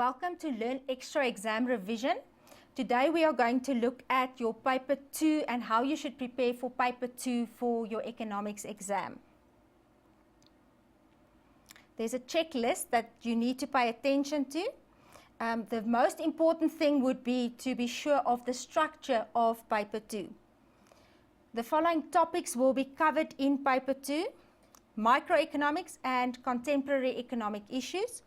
Welcome to Learn Extra Exam Revision. Today we are going to look at your paper 2 and how you should prepare for paper 2 for your economics exam. There's a checklist that you need to pay attention to. The most important thing would be to be sure of the structure of paper 2. The following topics will be covered in paper 2: microeconomics and contemporary economic issues.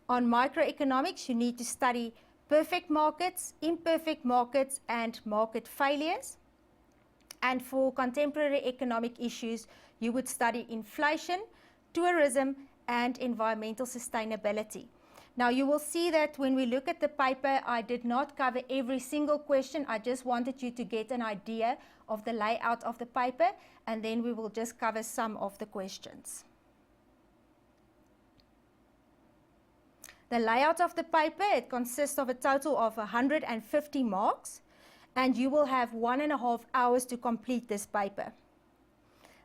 On microeconomics, you need to study perfect markets, imperfect markets, and market failures. And for contemporary economic issues, you would study inflation, tourism, and environmental sustainability. Now, you will see that when we look at the paper, I did not cover every single question. I just wanted you to get an idea of the layout of the paper, and then we will just cover some of the questions. The layout of the paper, it consists of a total of 150 marks, and you will have 1.5 hours to complete this paper.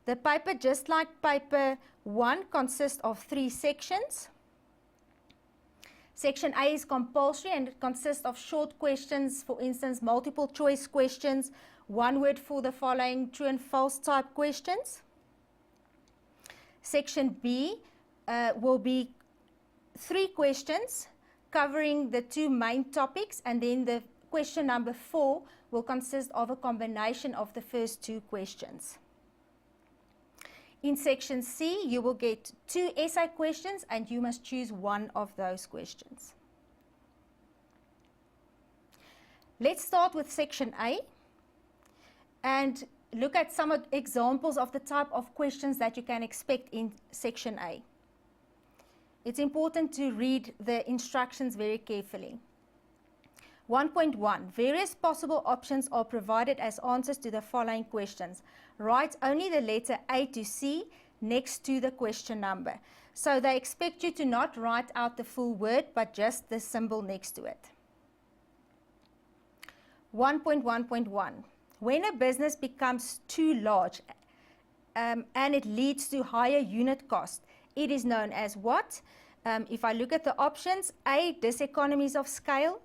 The paper, just like paper 1, consists of 3 sections. Section A is compulsory and it consists of short questions, for instance, multiple choice questions, one word for the following, true and false type questions. Section B will be 3 questions covering the 2 main topics, and then the question number 4 will consist of a combination of the first 2 questions. In section C, you will get 2 essay questions and you must choose one of those questions. Let's start with section A and look at some examples of the type of questions that you can expect in section A. It's important to read the instructions very carefully. 1.1. Various possible options are provided as answers to the following questions. Write only the letter A to C next to the question number. So they expect you to not write out the full word, but just the symbol next to it. 1.1.1. When a business becomes too large and it leads to higher unit cost, it is known as what? If I look at the options, A, diseconomies of scale,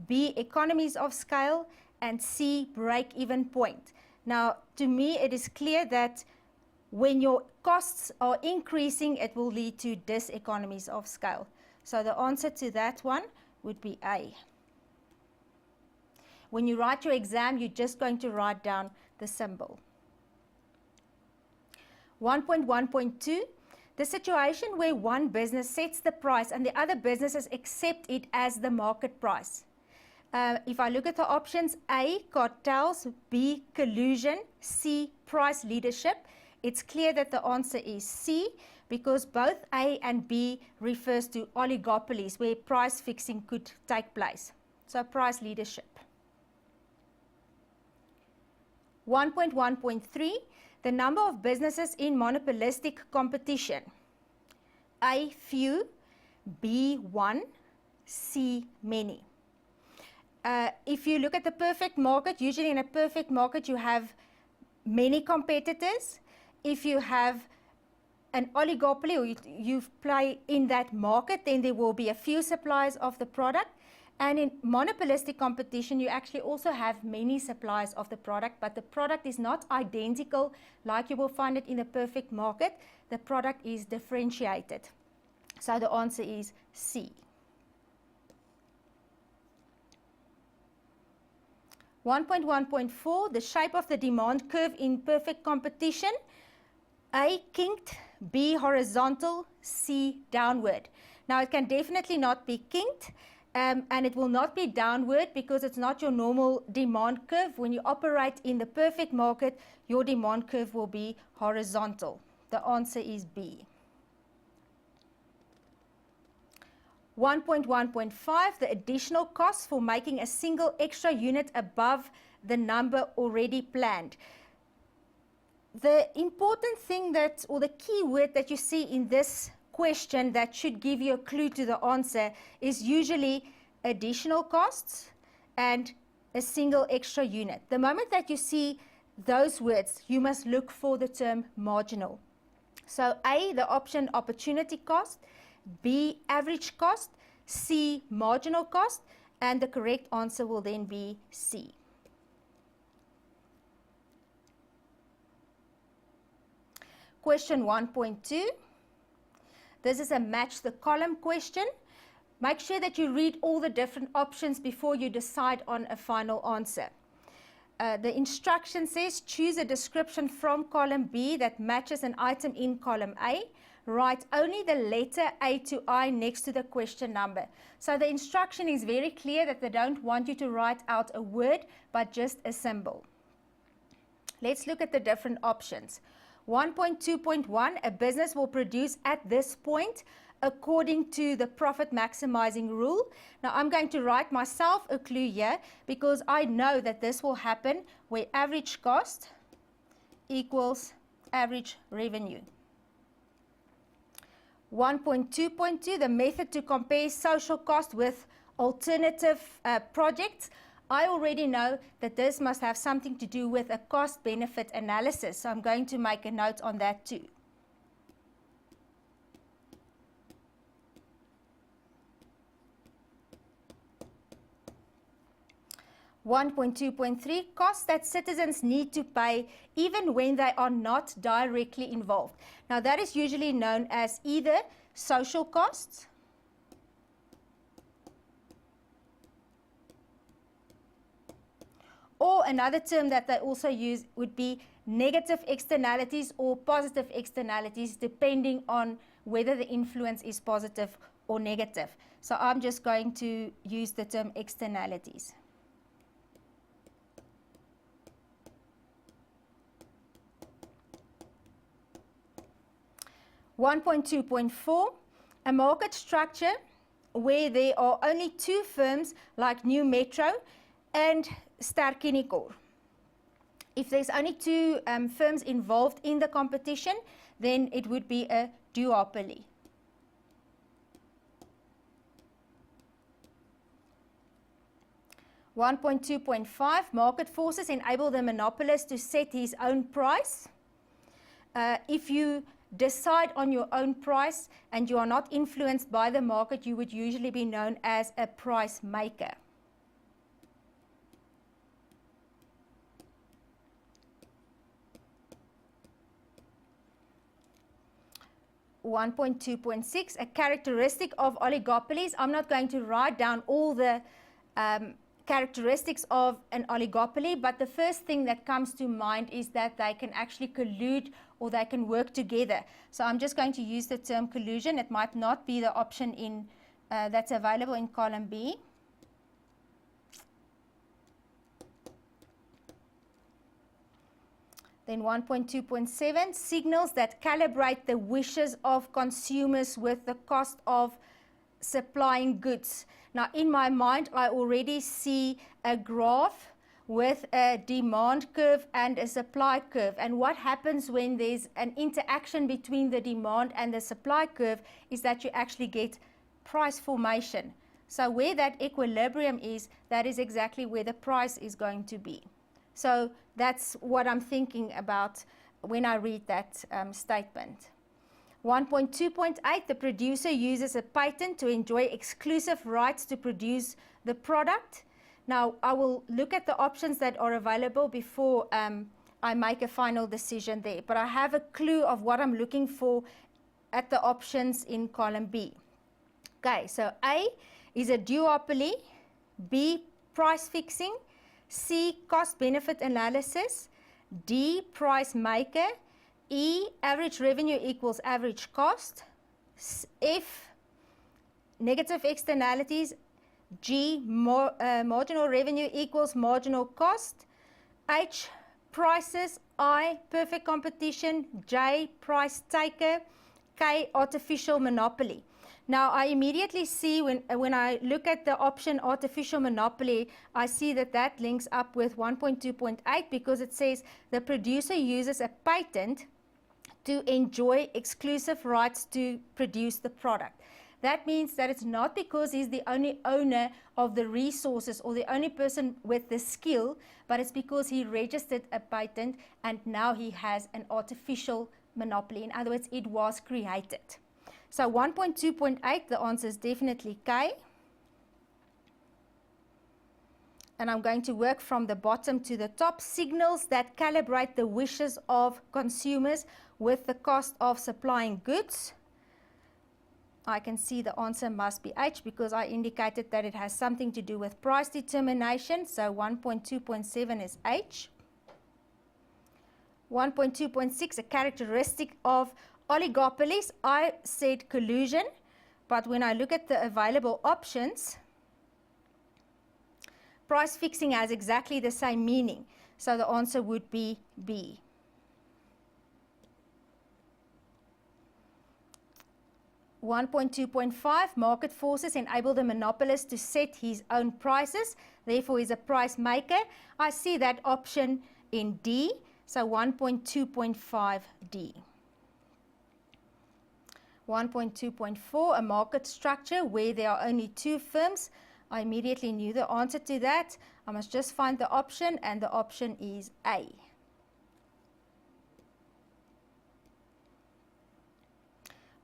B, economies of scale, and C, break-even point. Now, to me, it is clear that when your costs are increasing, it will lead to diseconomies of scale. So the answer to that one would be A. When you write your exam, you're just going to write down the symbol. 1.1.2. The situation where one business sets the price and the other businesses accept it as the market price. If I look at the options, A, cartels, B, collusion, C, price leadership, it's clear that the answer is C, because both A and B refers to oligopolies where price fixing could take place. So price leadership. 1.1.3. The number of businesses in monopolistic competition. A, few, B, one, C, many. If you look at the perfect market, usually in a perfect market you have many competitors. If you have an oligopoly or you play in that market, then there will be a few suppliers of the product. And in monopolistic competition, you actually also have many suppliers of the product, but the product is not identical like you will find it in a perfect market. The product is differentiated. So the answer is C. 1.1.4, the shape of the demand curve in perfect competition. A, kinked, B, horizontal, C, downward. Now, it can definitely not be kinked. And it will not be downward because it's not your normal demand curve. When you operate in the perfect market, your demand curve will be horizontal. The answer is B. 1.1.5, the additional costs for making a single extra unit above the number already planned. The important thing that, or the key word that you see in this question that should give you a clue to the answer is usually additional costs and a single extra unit. The moment that you see those words, you must look for the term marginal. So A, the option opportunity cost, B, average cost, C, marginal cost, and the correct answer will then be C. Question 1.2. This is a match the column question. Make sure that you read all the different options before you decide on a final answer. The instruction says choose a description from column B that matches an item in column A. Write only the letter A to I next to the question number. So the instruction is very clear that they don't want you to write out a word but just a symbol. Let's look at the different options. 1.2.1, a business will produce at this point according to the profit maximizing rule. Now I'm going to write myself a clue here because I know that this will happen where average cost equals average revenue. 1.2.2, the method to compare social cost with alternative projects. I already know that this must have something to do with a cost-benefit analysis, so I'm going to make a note on that too. 1.2.3, costs that citizens need to pay even when they are not directly involved. Now that is usually known as either social costs or another term that they also use would be negative externalities or positive externalities, depending on whether the influence is positive or negative. So I'm just going to use the term externalities. 1.2.4, a market structure where there are only two firms like New Metro and Ster-Kinekor. If there's only two firms involved in the competition, then it would be a duopoly. .2.5, market forces enable the monopolist to set his own price. If you decide on your own price and you are not influenced by the market, you would usually be known as a price maker. .2.6, a characteristic of oligopolies. I'm not going to write down all the characteristics of an oligopoly, but the first thing that comes to mind is that they can actually collude or they can work together. So I'm just going to use the term collusion. It might not be the option in that's available in column B. Then 1.2.7, signals that calibrate the wishes of consumers with the cost of supplying goods. Now in my mind I already see a graph with a demand curve and a supply curve, and what happens when there's an interaction between the demand and the supply curve is that you actually get price formation. So where that equilibrium is, that is exactly where the price is going to be. So that's what I'm thinking about when I read that statement. 1.2.8, the producer uses a patent to enjoy exclusive rights to produce the product. Now, I will look at the options that are available before I make a final decision there, but I have a clue of what I'm looking for at the options in column B. Okay, so A is a duopoly, B, price fixing, C, cost-benefit analysis, D, price maker, E, average revenue equals average cost, F, negative externalities, G, marginal revenue equals marginal cost, H, prices, I, perfect competition, J, price taker, K, artificial monopoly. Now I immediately see when I look at the option artificial monopoly, I see that that links up with 1.2.8 because it says the producer uses a patent to enjoy exclusive rights to produce the product. That means that it's not because he's the only owner of the resources or the only person with the skill, but it's because he registered a patent and now he has an artificial monopoly. In other words, it was created. So 1.2.8, the answer is definitely K. And I'm going to work from the bottom to the top. Signals that calibrate the wishes of consumers with the cost of supplying goods. I can see the answer must be H because I indicated that it has something to do with price determination. So 1.2.7 is H. 1.2.6, a characteristic of oligopolies. I said collusion, but when I look at the available options, price fixing has exactly the same meaning. So the answer would be B. 1.2.5, market forces enable the monopolist to set his own prices, therefore he's a price maker. I see that option in D, so 1.2.5 D. 1.2.4, a market structure where there are only two firms. I immediately knew the answer to that. I must just find the option, and the option is A.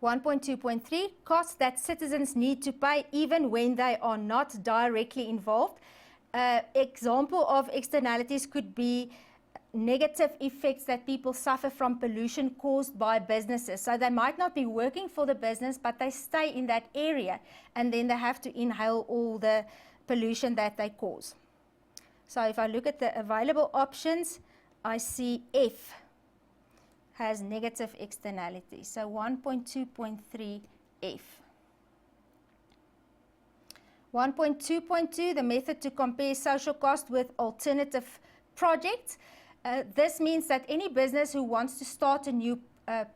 1.2.3, costs that citizens need to pay even when they are not directly involved. Example of externalities could be negative effects that people suffer from pollution caused by businesses. So they might not be working for the business, but they stay in that area, and then they have to inhale all the pollution that they cause. So if I look at the available options, I see F has negative externalities. So 1.2.3 F. 1.2.2, the method to compare social cost with alternative projects. This means that any business who wants to start a new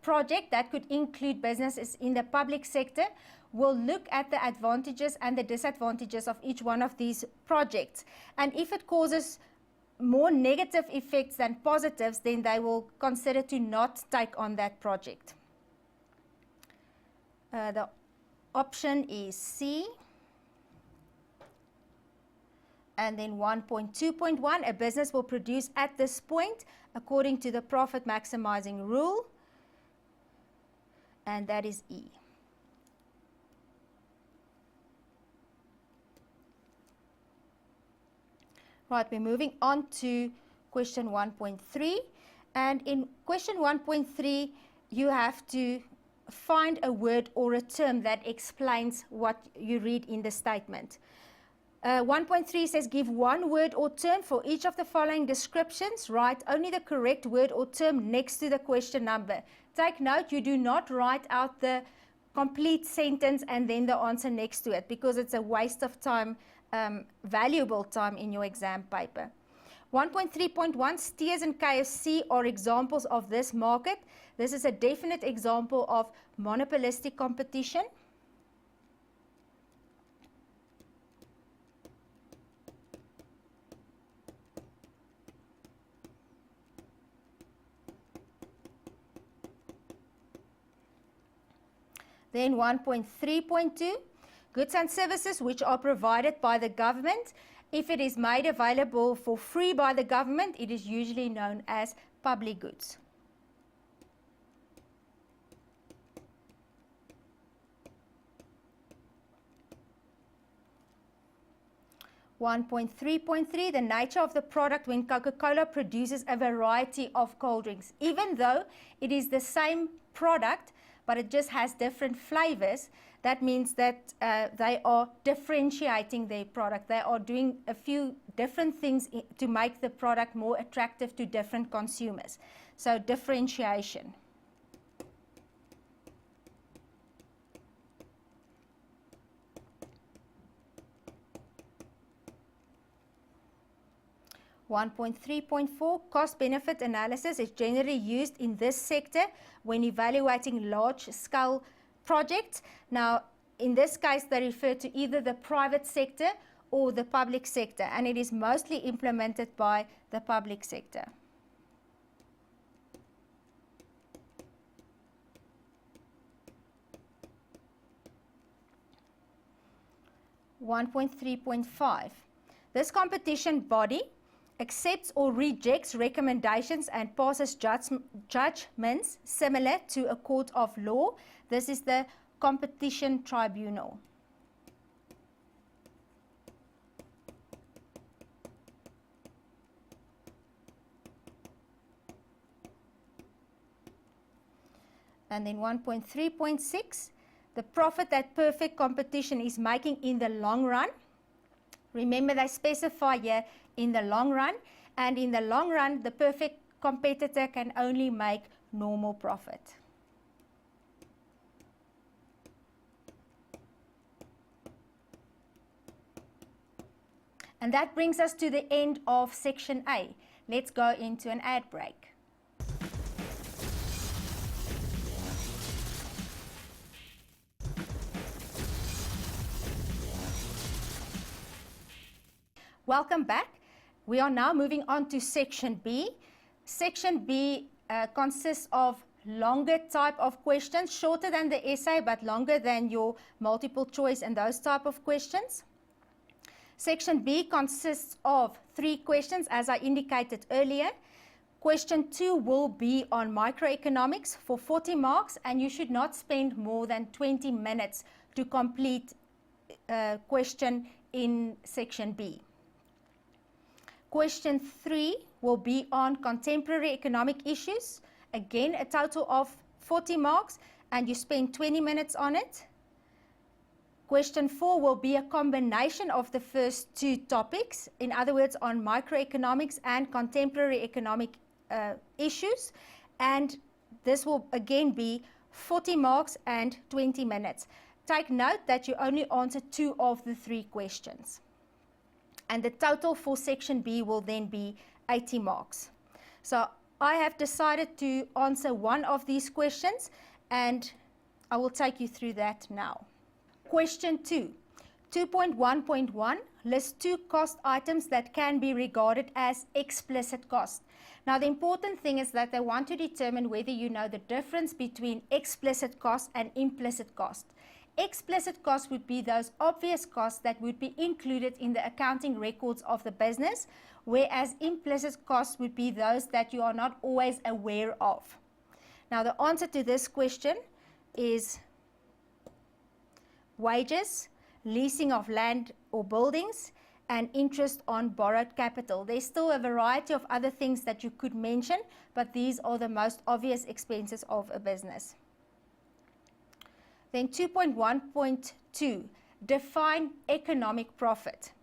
project, that could include businesses in the public sector, will look at the advantages and the disadvantages of each one of these projects. And if it causes more negative effects than positives, then they will consider to not take on that project. The option is C. And then 1.2.1, a business will produce at this point according to the profit maximizing rule, and that is E. Right, we're moving on to question 1.3, and in question 1.3 you have to find a word or a term that explains what you read in the statement. 1.3 says give one word or term for each of the following descriptions. Write only the correct word or term next to the question number. Take note, you do not write out the complete sentence and then the answer next to it, because it's a waste of time, valuable time in your exam paper. 1.3.1, steers and KFC are examples of this market. This is a definite example of monopolistic competition. 1.3.2, goods and services which are provided by the government. If it is made available for free by the government, it is usually known as public goods. .3.3, the nature of the product when Coca-Cola produces a variety of cold drinks. Even though it is the same product, but it just has different flavors, that means that they are differentiating their product. They are doing a few different things to make the product more attractive to different consumers. So differentiation. .3.4, cost-benefit analysis is generally used in this sector when evaluating large-scale projects. Now, in this case, they refer to either the private sector or the public sector, and it is mostly implemented by the public sector. .3.5, this competition body accepts or rejects recommendations and passes judgments similar to a court of law. This is the Competition Tribunal. And then 1.3.6, the profit that perfect competition is making in the long run. Remember, they specify here in the long run, and in the long run, the perfect competitor can only make normal profit. And that brings us to the end of section A. Let's go into an ad break. Welcome back. We are now moving on to section B. Section B consists of longer type of questions, shorter than the essay but longer than your multiple choice and those type of questions. Section B consists of 3 questions, as I indicated earlier. Question 2 will be on microeconomics for 40 marks, and you should not spend more than 20 minutes to complete a question in section B. Question 3 will be on contemporary economic issues. Again, a total of 40 marks, and you spend 20 minutes on it. Question 4 will be a combination of the first 2 topics, in other words, on microeconomics and contemporary economic issues. And this will again be 40 marks and 20 minutes. Take note that you only answer 2 of the 3 questions. And the total for section B will then be 80 marks. So I have decided to answer one of these questions, and I will take you through that now. Question 2. 2.1.1 lists 2 cost items that can be regarded as explicit cost. Now, the important thing is that they want to determine whether you know the difference between explicit cost and implicit cost. Explicit costs would be those obvious costs that would be included in the accounting records of the business, whereas implicit costs would be those that you are not always aware of. Now, the answer to this question is wages, leasing of land or buildings, and interest on borrowed capital. There's still a variety of other things that you could mention, but these are the most obvious expenses of a business. Then 2.1.2, define economic profit.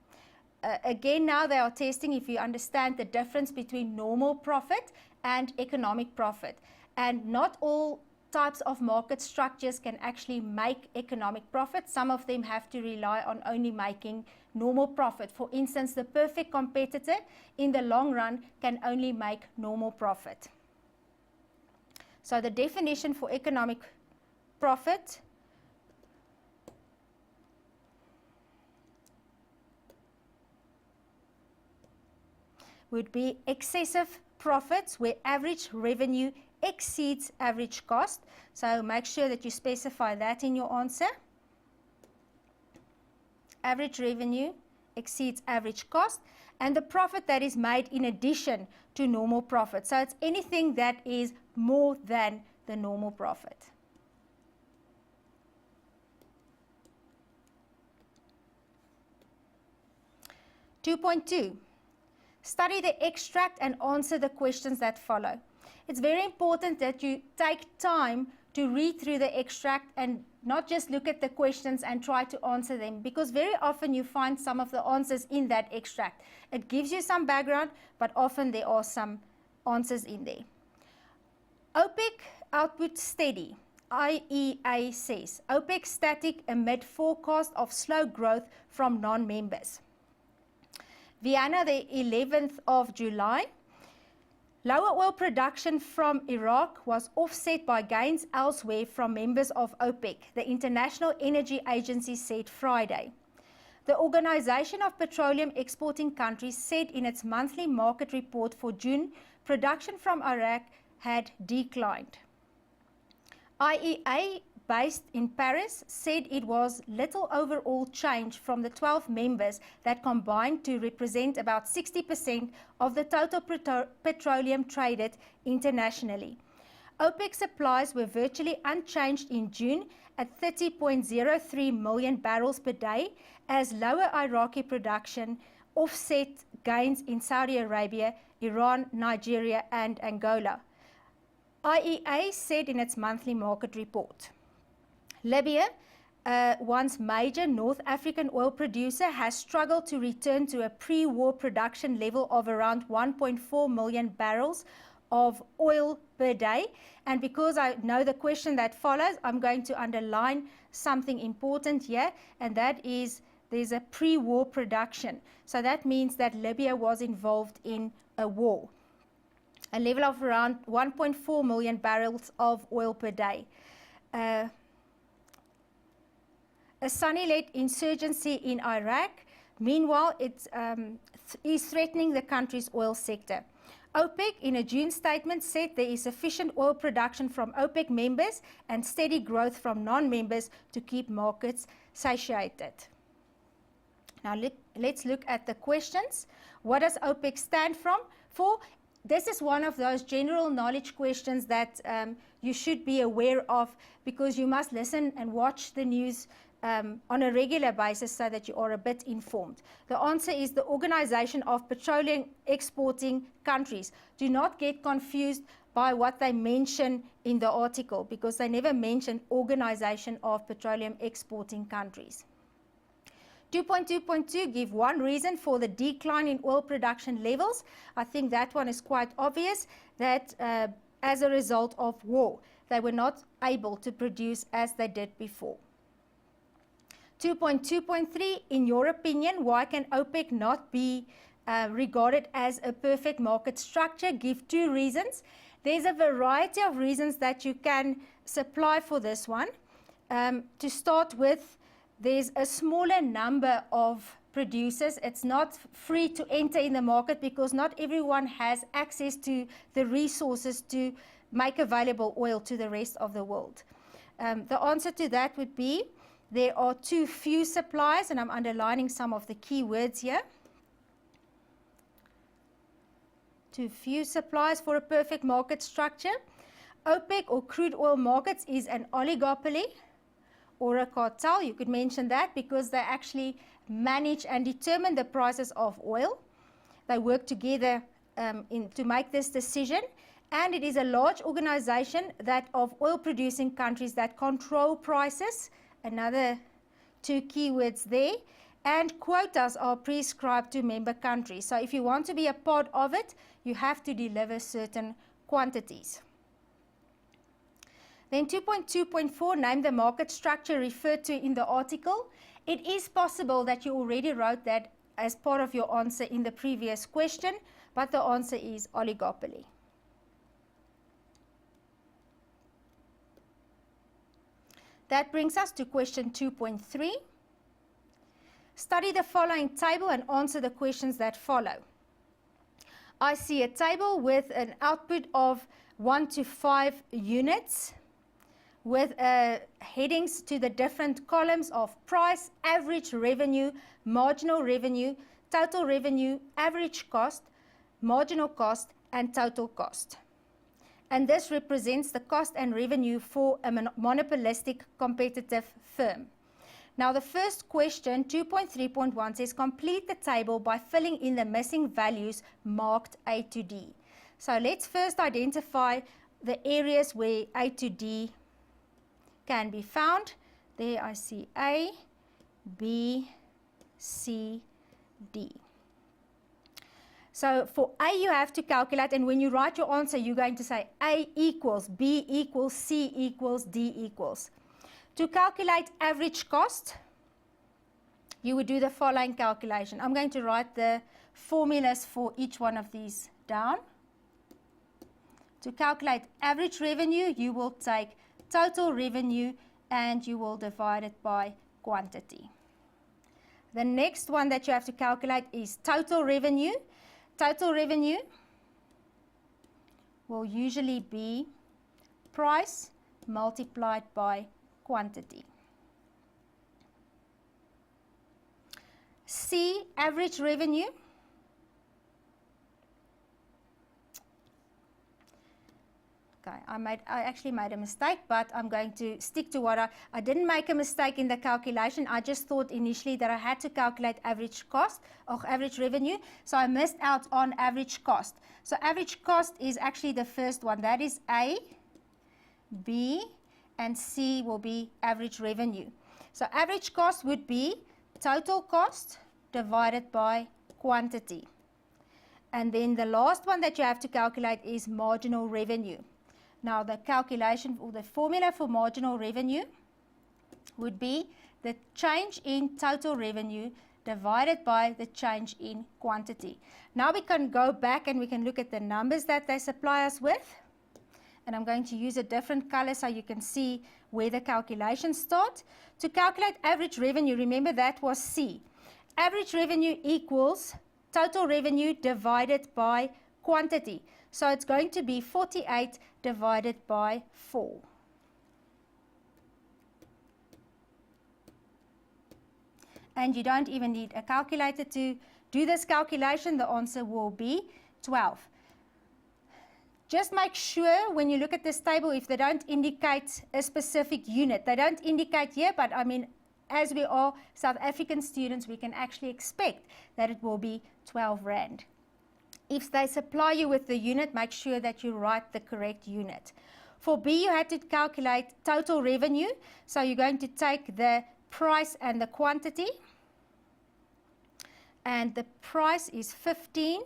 Again, now they are testing if you understand the difference between normal profit and economic profit. And not all types of market structures can actually make economic profit. Some of them have to rely on only making normal profit. For instance, the perfect competitor in the long run can only make normal profit. So the definition for economic profit would be excessive profits where average revenue exceeds average cost. So make sure that you specify that in your answer. Average revenue exceeds average cost, and the profit that is made in addition to normal profit. So it's anything that is more than the normal profit. Two point two. Study the extract and answer the questions that follow. It's very important that you take time to read through the extract and not just look at the questions and try to answer them, because very often you find some of the answers in that extract. It gives you some background, but often there are some answers in there. OPEC output steady. IEA says OPEC static amid forecast of slow growth from non-members. Vienna, the 11th of July. Lower oil production from Iraq was offset by gains elsewhere from members of OPEC, the International Energy Agency said Friday. The Organization of Petroleum Exporting Countries said in its monthly market report for June, production from Iraq had declined. IEA, based in Paris, said it was little overall change from the 12 members that combined to represent about 60% of the total petroleum traded internationally. OPEC supplies were virtually unchanged in June at 30.03 million barrels per day as lower Iraqi production offset gains in Saudi Arabia, Iran, Nigeria and Angola. IEA said in its monthly market report. Libya, once major North African oil producer, has struggled to return to a pre-war production level of around 1.4 million barrels of oil per day. And because I know the question that follows, I'm going to underline something important here, and that is there's a pre-war production. So that means that Libya was involved in a war. A level of around 1.4 million barrels of oil per day. A Sunni-led insurgency in Iraq, meanwhile, it is threatening the country's oil sector. OPEC, in a June statement, said there is sufficient oil production from OPEC members and steady growth from non-members to keep markets satiated. Now, let's look at the questions. What does OPEC stand for? This is one of those general knowledge questions that you should be aware of, because you must listen and watch the news on a regular basis so that you are a bit informed. The answer is the Organization of Petroleum Exporting Countries. Do not get confused by what they mention in the article, because they never mention Organization of Petroleum Exporting Countries. 2.2.2, give one reason for the decline in oil production levels. I think that one is quite obvious, that as a result of war, they were not able to produce as they did before. 2.2.3, in your opinion, why can OPEC not be regarded as a perfect market structure? Give two reasons. There's a variety of reasons that you can supply for this one. To start with, there's a smaller number of producers. It's not free to enter in the market because not everyone has access to the resources to make available oil to the rest of the world. The answer to that would be there are too few suppliers, and I'm underlining some of the key words here. Too few suppliers for a perfect market structure. OPEC, or crude oil markets, is an oligopoly or a cartel. You could mention that because they actually manage and determine the prices of oil. They work together to make this decision. And it is a large organization that of oil producing countries that control prices. Another two keywords there. And quotas are prescribed to member countries. So if you want to be a part of it, you have to deliver certain quantities. Then 2.2.4, name the market structure referred to in the article. It is possible that you already wrote that as part of your answer in the previous question, but the answer is oligopoly. That brings us to question 2.3. Study the following table and answer the questions that follow. I see a table with an output of 1 to 5 units with headings to the different columns of price, average revenue, marginal revenue, total revenue, average cost, marginal cost, and total cost. And this represents the cost and revenue for a monopolistic competitive firm. Now the first question, 2.3.1, says complete the table by filling in the missing values marked A to D. So let's first identify the areas where A to D can be found. There I see A, B, C, D. So for A you have to calculate, and when you write your answer you're going to say A equals, B equals, C equals, D equals. To calculate average cost, you would do the following calculation. I'm going to write the formulas for each one of these down. To calculate average revenue, you will take total revenue and you will divide it by quantity. The next one that you have to calculate is total revenue. Total revenue will usually be price multiplied by quantity. C, average revenue. Okay, I actually made a mistake, but I'm going to stick to what I didn't make a mistake in the calculation. I just thought initially that I had to calculate average cost or average revenue, so I missed out on average cost. So average cost is actually the first one. That is A, B, and C will be average revenue. So average cost would be total cost divided by quantity. And then the last one that you have to calculate is marginal revenue. Now the calculation or the formula for marginal revenue would be the change in total revenue divided by the change in quantity. Now we can go back and we can look at the numbers that they supply us with. And I'm going to use a different color so you can see where the calculations start. To calculate average revenue, remember that was C. Average revenue equals total revenue divided by quantity. So it's going to be 48 divided by 4. And you don't even need a calculator to do this calculation. The answer will be 12. Just make sure when you look at this table, if they don't indicate a specific unit, they don't indicate here, but I mean, as we are South African students, we can actually expect that it will be 12 Rand. If they supply you with the unit, make sure that you write the correct unit. For B, you had to calculate total revenue. So you're going to take the price and the quantity. And the price is 15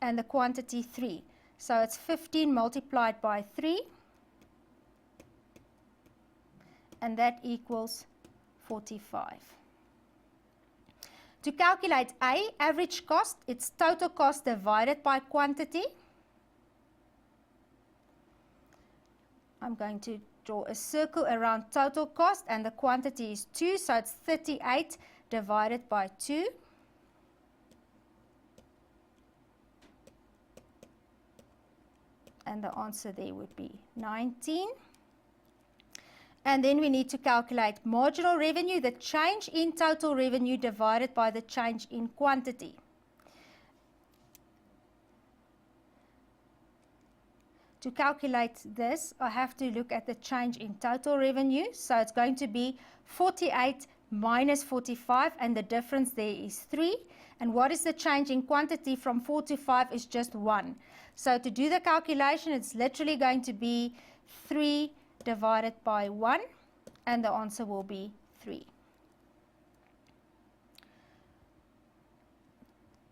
and the quantity 3. So it's 15 multiplied by 3. And that equals 45. To calculate A, average cost, it's total cost divided by quantity. I'm going to draw a circle around total cost, and the quantity is 2, so it's 38 divided by 2. And the answer there would be 19. And then we need to calculate marginal revenue, the change in total revenue divided by the change in quantity. To calculate this, I have to look at the change in total revenue. So it's going to be 48 minus 45, and the difference there is 3. And what is the change in quantity from 4 to 5 is just 1. So to do the calculation, it's literally going to be 3 divided by 1, and the answer will be 3.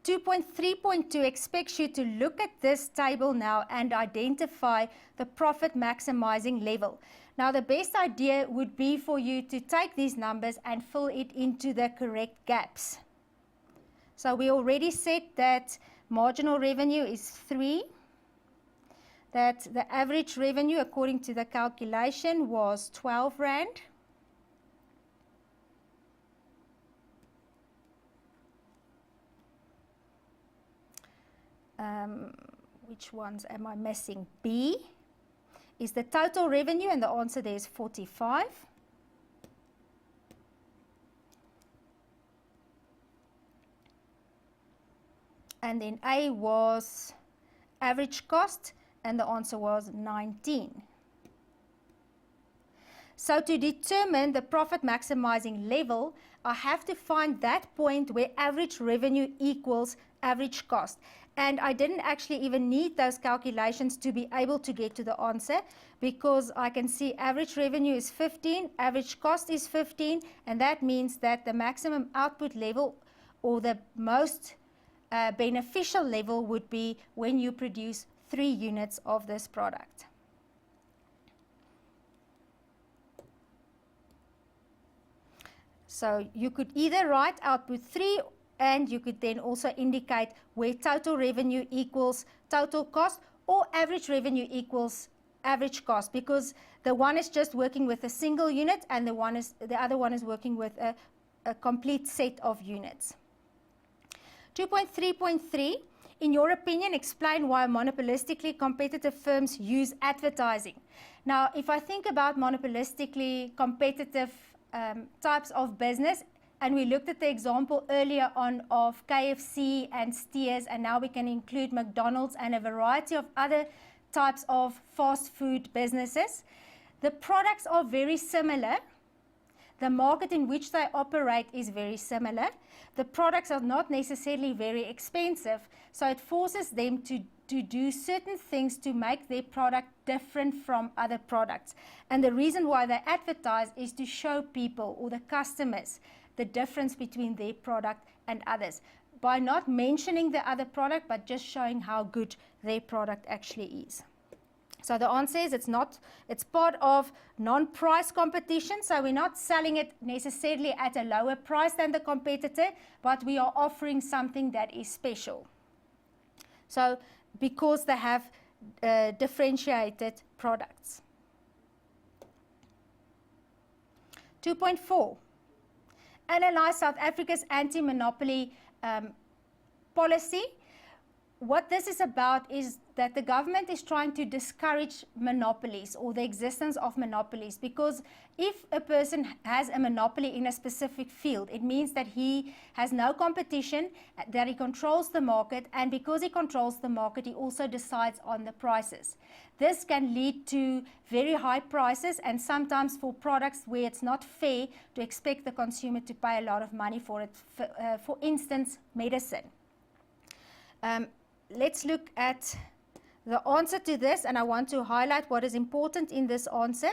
2.3.2 expects you to look at this table now and identify the profit maximizing level. Now the best idea would be for you to take these numbers and fill it into the correct gaps. So we already said that marginal revenue is 3. That the average revenue according to the calculation was 12 Rand. Which ones am I missing? B is the total revenue, and the answer there is 45. And then A was average cost, and the answer was 19. So to determine the profit maximizing level, I have to find that point where average revenue equals average cost. And I didn't actually even need those calculations to be able to get to the answer, because I can see average revenue is 15, average cost is 15, and that means that the maximum output level, or the most beneficial level, would be when you produce 3 units of this product. So you could either write output 3, and you could then also indicate where total revenue equals total cost, or average revenue equals average cost, because the one is just working with a single unit and the other one is working with a complete set of units. 2.3.3, in your opinion, explain why monopolistically competitive firms use advertising. Now, if I think about monopolistically competitive types of business, and we looked at the example earlier on of KFC and Steers, and now we can include McDonald's and a variety of other types of fast food businesses. The products are very similar. The market in which they operate is very similar. The products are not necessarily very expensive, so it forces them to do certain things to make their product different from other products. And the reason why they advertise is to show people or the customers the difference between their product and others, by not mentioning the other product, but just showing how good their product actually is. So the answer is it's part of non-price competition, so we're not selling it necessarily at a lower price than the competitor, but we are offering something that is special. So because they have differentiated products. 2.4. Analyze South Africa's anti-monopoly policy. What this is about is that the government is trying to discourage monopolies or the existence of monopolies, because if a person has a monopoly in a specific field, it means that he has no competition, that he controls the market, and because he controls the market, he also decides on the prices. This can lead to very high prices, and sometimes for products where it's not fair to expect the consumer to pay a lot of money for it. For instance, medicine. Let's look at the answer to this, and I want to highlight what is important in this answer.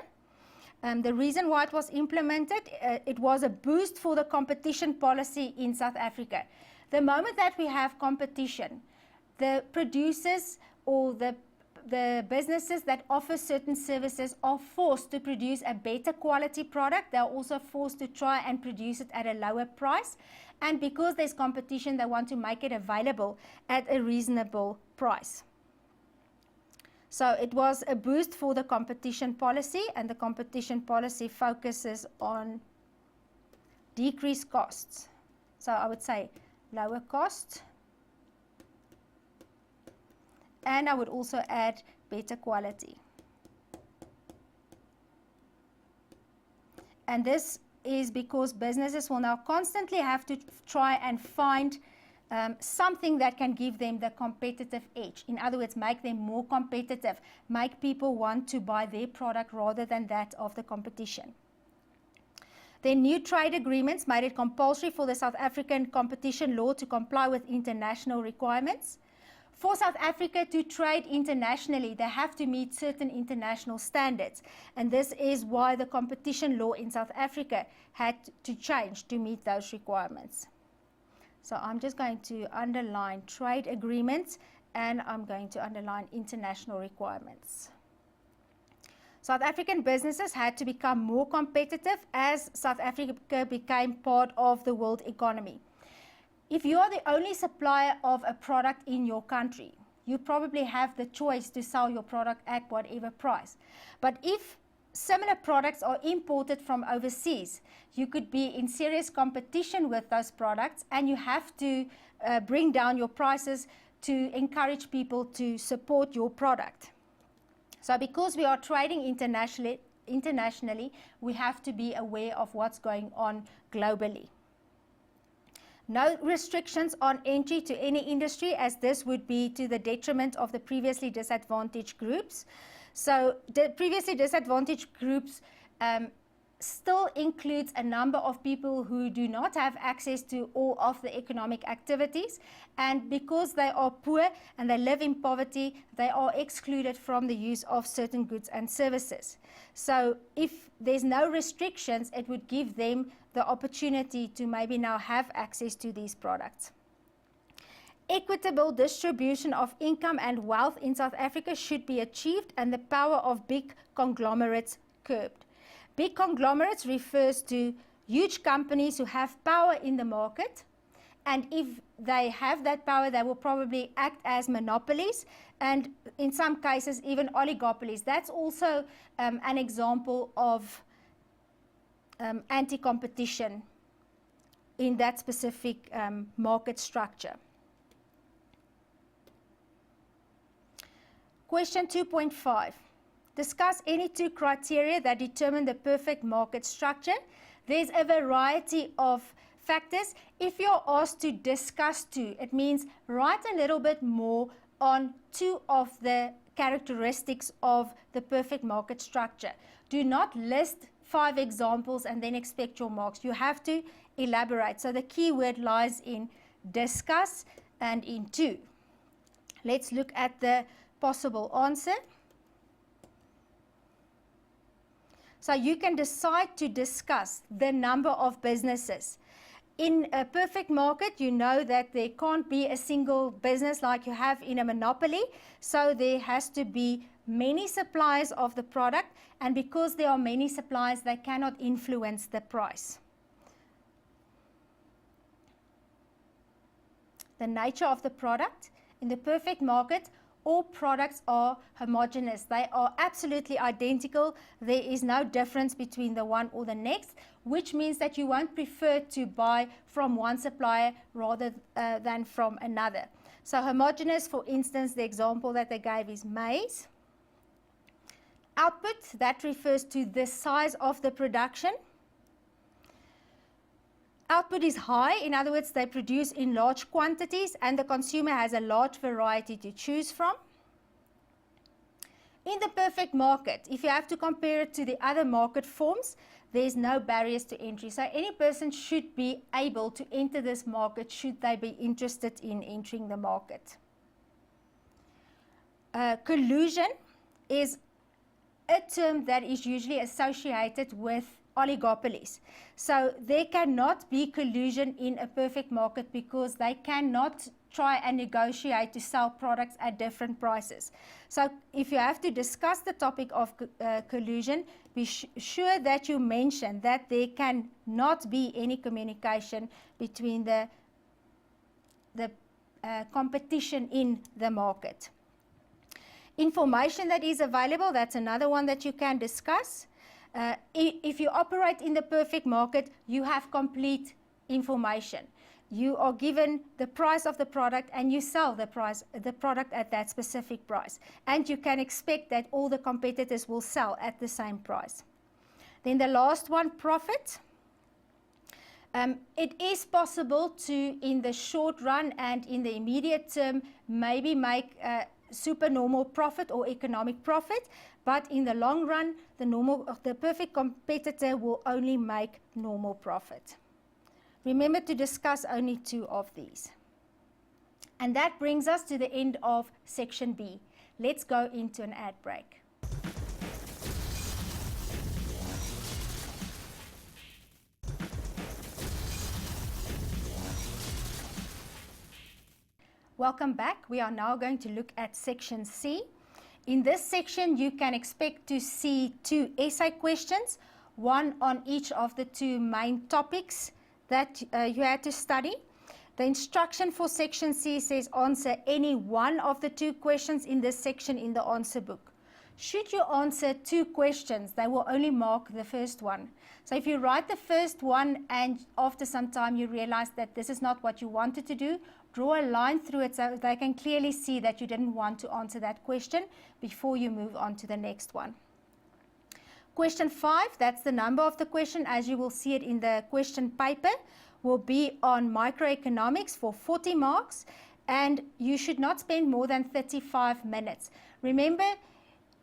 The reason why it was implemented, it was a boost for the competition policy in South Africa. The moment that we have competition, the producers or the businesses that offer certain services are forced to produce a better quality product. They're also forced to try and produce it at a lower price. And because there's competition, they want to make it available at a reasonable price. So it was a boost for the competition policy, and the competition policy focuses on decreased costs. So I would say lower costs. And I would also add better quality. And this is because businesses will now constantly have to try and find something that can give them the competitive edge. In other words, make them more competitive, make people want to buy their product rather than that of the competition. The new trade agreements made it compulsory for the South African competition law to comply with international requirements. For South Africa to trade internationally, they have to meet certain international standards. And this is why the competition law in South Africa had to change to meet those requirements. So I'm just going to underline trade agreements, and I'm going to underline international requirements. South African businesses had to become more competitive as South Africa became part of the world economy. If you are the only supplier of a product in your country, you probably have the choice to sell your product at whatever price. But if similar products are imported from overseas, you could be in serious competition with those products, and you have to bring down your prices to encourage people to support your product. So because we are trading internationally, we have to be aware of what's going on globally. No restrictions on entry to any industry, as this would be to the detriment of the previously disadvantaged groups. So the previously disadvantaged groups still includes a number of people who do not have access to all of the economic activities, and because they are poor and they live in poverty, they are excluded from the use of certain goods and services. So if there's no restrictions, it would give them the opportunity to maybe now have access to these products. Equitable distribution of income and wealth in South Africa should be achieved, and the power of big conglomerates curbed. Big conglomerates refers to huge companies who have power in the market, and if they have that power, they will probably act as monopolies, and in some cases even oligopolies. That's also an example of anti-competition in that specific market structure. Question 2.5. Discuss any two criteria that determine the perfect market structure. There's a variety of factors. If you're asked to discuss two, it means write a little bit more on 2 of the characteristics of the perfect market structure. Do not list 5 examples and then expect your marks. You have to elaborate. So the key word lies in discuss and in 2. Let's look at the possible answer. So you can decide to discuss the number of businesses. In a perfect market, you know that there can't be a single business like you have in a monopoly. So there has to be many suppliers of the product. And because there are many suppliers, they cannot influence the price. The nature of the product. In the perfect market, all products are homogeneous. They are absolutely identical. There is no difference between the one or the next, which means that you won't prefer to buy from one supplier rather than from another. So homogeneous, for instance, the example that they gave is maize. Output, that refers to the size of the production. Output is high, in other words, they produce in large quantities and the consumer has a large variety to choose from. In the perfect market, if you have to compare it to the other market forms, there's no barriers to entry. So any person should be able to enter this market should they be interested in entering the market. Collusion is a term that is usually associated with oligopolies. So there cannot be collusion in a perfect market because they cannot try and negotiate to sell products at different prices. So if you have to discuss the topic of collusion, be sure that you mention that there cannot be any communication between the competition in the market. Information that is available, that's another one that you can discuss. If you operate in the perfect market, you have complete information. You are given the price of the product and you sell the product at that specific price. And you can expect that all the competitors will sell at the same price. Then the last one, profit. It is possible to, in the short run and in the immediate term, maybe make supernormal profit or economic profit, but in the long run, the perfect competitor will only make normal profit. Remember to discuss only 2 of these. And that brings us to the end of section B. Let's go into an ad break. Welcome back. We are now going to look at section C. In this section, you can expect to see 2 essay questions, one on each of the 2 main topics that you had to study. The instruction for section C says answer any one of the 2 questions in this section in the answer book. Should you answer 2 questions, they will only mark the first one. So if you write the first one and after some time you realize that this is not what you wanted to do, draw a line through it so they can clearly see that you didn't want to answer that question before you move on to the next one. Question 5, that's the number of the question, as you will see it in the question paper, will be on microeconomics for 40 marks, and you should not spend more than 35 minutes. Remember,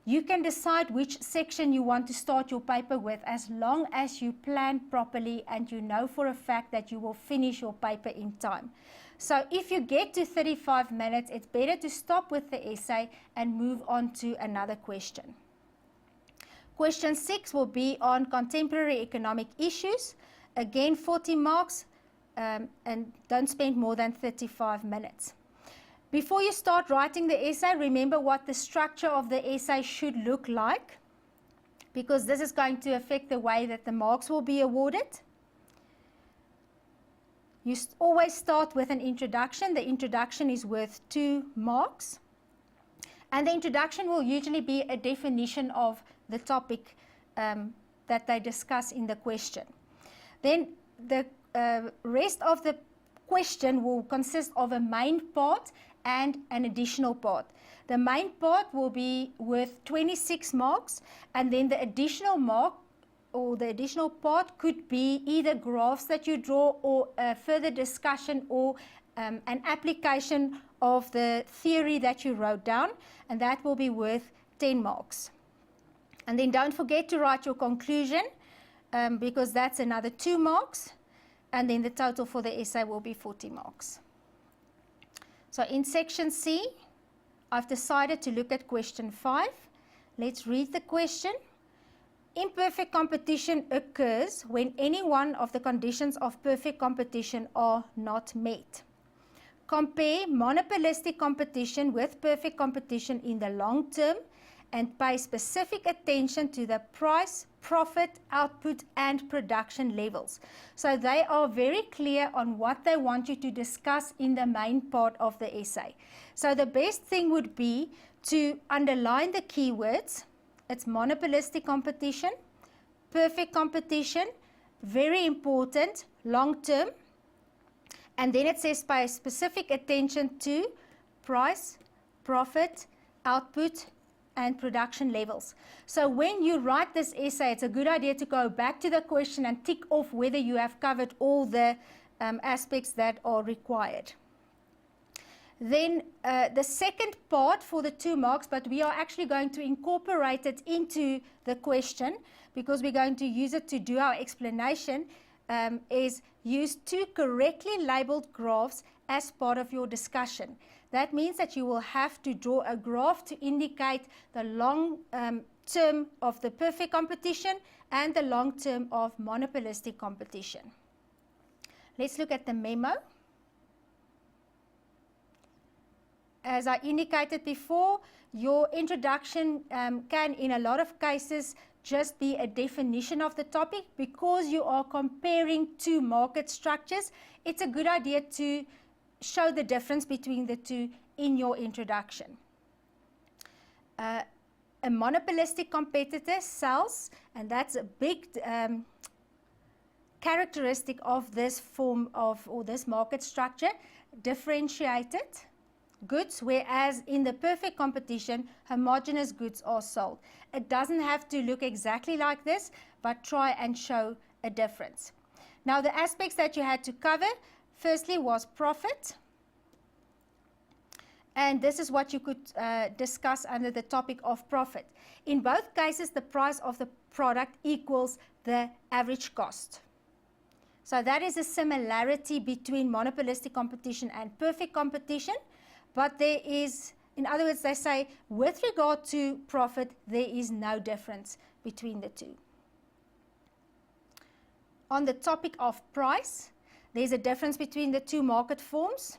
you can decide which section you want to start your paper with as long as you plan properly and you know for a fact that you will finish your paper in time. So if you get to 35 minutes, it's better to stop with the essay and move on to another question. Question 6 will be on contemporary economic issues. Again, 40 marks, and don't spend more than 35 minutes. Before you start writing the essay, remember what the structure of the essay should look like, because this is going to affect the way that the marks will be awarded. You always start with an introduction. The introduction is worth 2 marks. And the introduction will usually be a definition of the topic that they discuss in the question. Then the rest of the question will consist of a main part and an additional part. The main part will be worth 26 marks, and then the additional mark or the additional part could be either graphs that you draw or a further discussion or an application of the theory that you wrote down, and that will be worth 10 marks. And then don't forget to write your conclusion, because that's another 2 marks, and then the total for the essay will be 40 marks. So in section C, I've decided to look at question 5. Let's read the question. Imperfect competition occurs when any one of the conditions of perfect competition are not met. Compare monopolistic competition with perfect competition in the long term and pay specific attention to the price, profit, output, and production levels. So they are very clear on what they want you to discuss in the main part of the essay. So the best thing would be to underline the keywords. It's monopolistic competition, perfect competition, very important, long term. And then it says pay specific attention to price, profit, output, and production levels. So when you write this essay, it's a good idea to go back to the question and tick off whether you have covered all the aspects that are required. Then the second part for the 2 marks, but we are actually going to incorporate it into the question because we're going to use it to do our explanation, is use 2 correctly labeled graphs as part of your discussion. That means that you will have to draw a graph to indicate the long term of the perfect competition and the long term of monopolistic competition. Let's look at the memo. As I indicated before, your introduction can, in a lot of cases, just be a definition of the topic. Because you are comparing 2 market structures, it's a good idea to show the difference between the 2 in your introduction. A monopolistic competitor sells, and that's a big characteristic of this form of, or this market structure, differentiated goods, whereas in the perfect competition, homogeneous goods are sold. It doesn't have to look exactly like this, but try and show a difference. Now, the aspects that you had to cover, firstly, was profit. And this is what you could discuss under the topic of profit. In both cases, the price of the product equals the average cost. So that is a similarity between monopolistic competition and perfect competition. But there is, in other words, they say, with regard to profit, there is no difference between the 2. On the topic of price, there's a difference between the 2 market forms.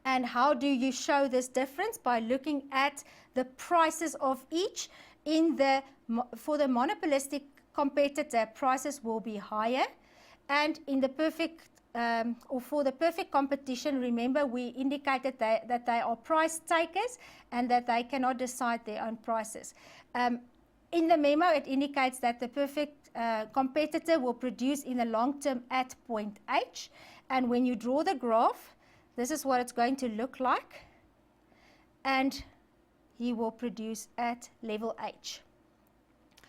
And how do you show this difference? By looking at the prices of each. For the monopolistic competitor, prices will be higher. And in the perfect or for the perfect competition, remember we indicated that they are price takers and that they cannot decide their own prices. In the memo, it indicates that the perfect competitor will produce in the long term at point H. And when you draw the graph, this is what it's going to look like. And he will produce at level H.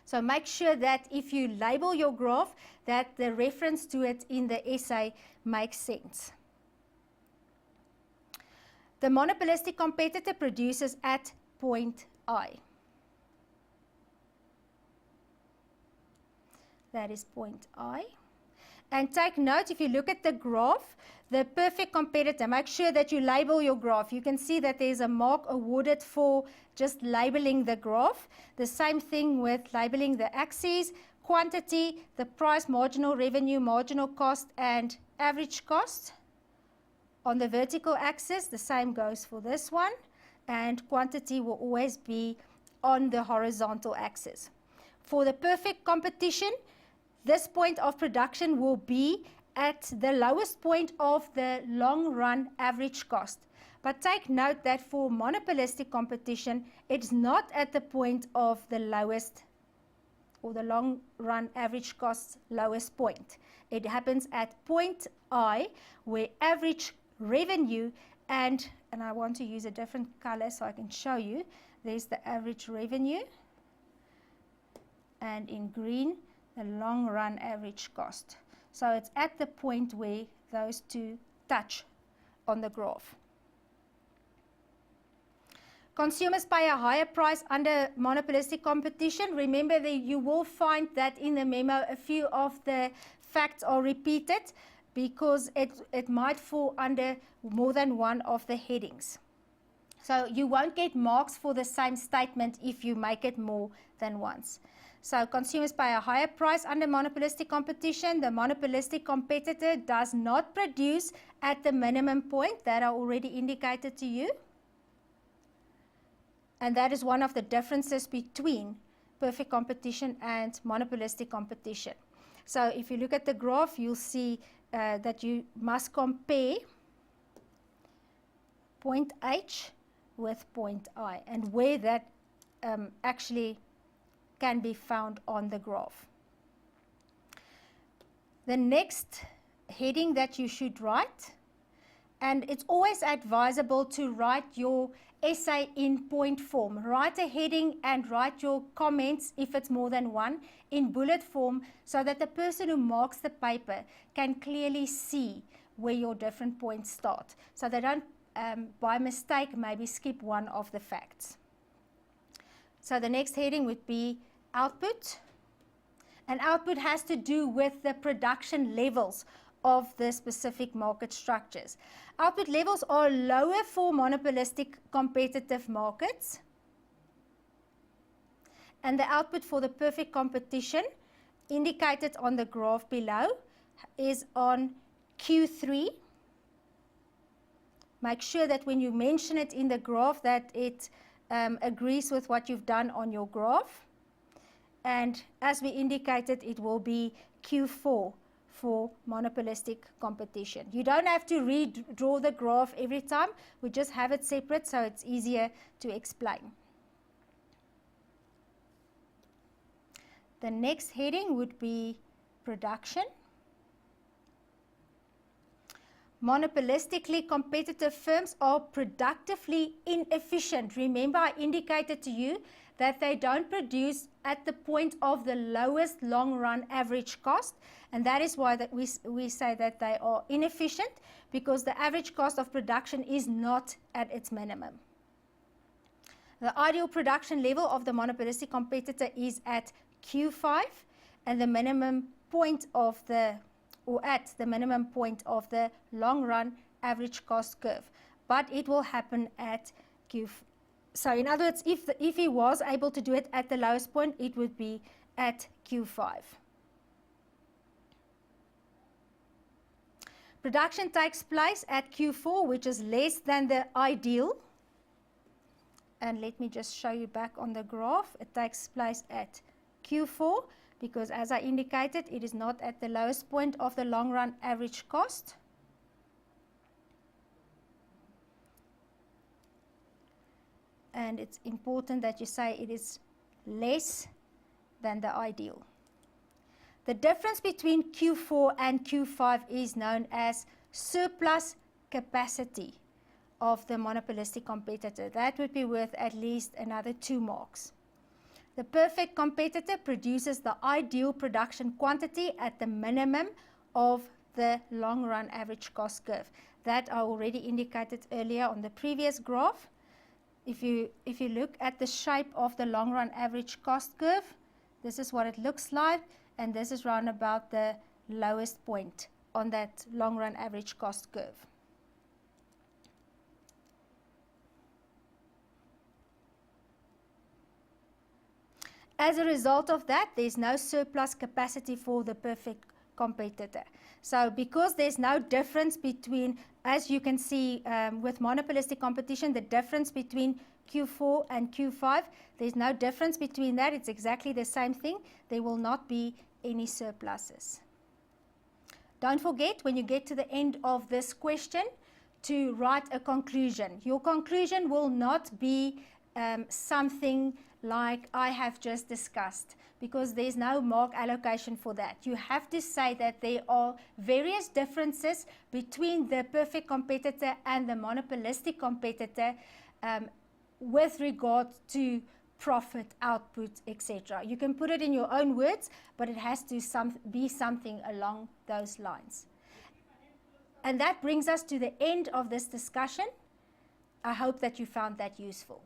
So make sure that if you label your graph, that the reference to it in the essay makes sense. The monopolistic competitor produces at point I. That is point I. And take note, if you look at the graph, the perfect competitor, make sure that you label your graph. You can see that there's a mark awarded for just labeling the graph. The same thing with labeling the axes, quantity, the price, marginal revenue, marginal cost, and average cost. On the vertical axis, the same goes for this one, and quantity will always be on the horizontal axis. For the perfect competition, this point of production will be at the lowest point of the long run average cost. But take note that for monopolistic competition, it's not at the point of the lowest or the long run average cost lowest point. It happens at point I, where average revenue and I want to use a different color so I can show you. There's the average revenue, and in green, the long run average cost. So it's at the point where those 2 touch on the graph. Consumers pay a higher price under monopolistic competition. Remember that you will find that in the memo a few of the facts are repeated because it might fall under more than one of the headings. So you won't get marks for the same statement if you make it more than once. So consumers pay a higher price under monopolistic competition. The monopolistic competitor does not produce at the minimum point that I already indicated to you. And that is one of the differences between perfect competition and monopolistic competition. So if you look at the graph, you'll see that you must compare point H with point I, and where that actually can be found on the graph. The next heading that you should write, and it's always advisable to write your essay in point form. Write a heading and write your comments, if it's more than one, in bullet form so that the person who marks the paper can clearly see where your different points start. So they don't, by mistake, maybe skip one of the facts. So the next heading would be output. And output has to do with the production levels of the specific market structures. Output levels are lower for monopolistic competitive markets. And the output for the perfect competition, indicated on the graph below, is on Q3. Make sure that when you mention it in the graph that it agrees with what you've done on your graph. And as we indicated, it will be Q4 for monopolistic competition. You don't have to redraw the graph every time. We just have it separate so it's easier to explain. The next heading would be production. Monopolistically competitive firms are productively inefficient. Remember, I indicated to you that they don't produce at the point of the lowest long-run average cost, and that is why that we say that they are inefficient, because the average cost of production is not at its minimum. The ideal production level of the monopolistic competitor is at Q5, and the minimum point of the, or at the minimum point of the long-run average cost curve, but it will happen at Q5. So in other words, if he was able to do it at the lowest point, it would be at Q5. Production takes place at Q4, which is less than the ideal. And let me just show you back on the graph. It takes place at Q4 because, as I indicated, it is not at the lowest point of the long-run average cost. And it's important that you say it is less than the ideal. The difference between Q4 and Q5 is known as surplus capacity of the monopolistic competitor. That would be worth at least another 2 marks. The perfect competitor produces the ideal production quantity at the minimum of the long-run average cost curve. That I already indicated earlier on the previous graph. If you look at the shape of the long-run average cost curve, this is what it looks like, and this is round about the lowest point on that long-run average cost curve. As a result of that, there's no surplus capacity for the perfect competitor. So because there's no difference between, as you can see with monopolistic competition, the difference between Q4 and Q5, there's no difference between that. It's exactly the same thing. There will not be any surpluses. Don't forget, when you get to the end of this question, to write a conclusion. Your conclusion will not be something like I have just discussed, because there's no mark allocation for that. You have to say that there are various differences between the perfect competitor and the monopolistic competitor with regard to profit, output, etc. You can put it in your own words, but it has to be something along those lines. And that brings us to the end of this discussion. I hope that you found that useful.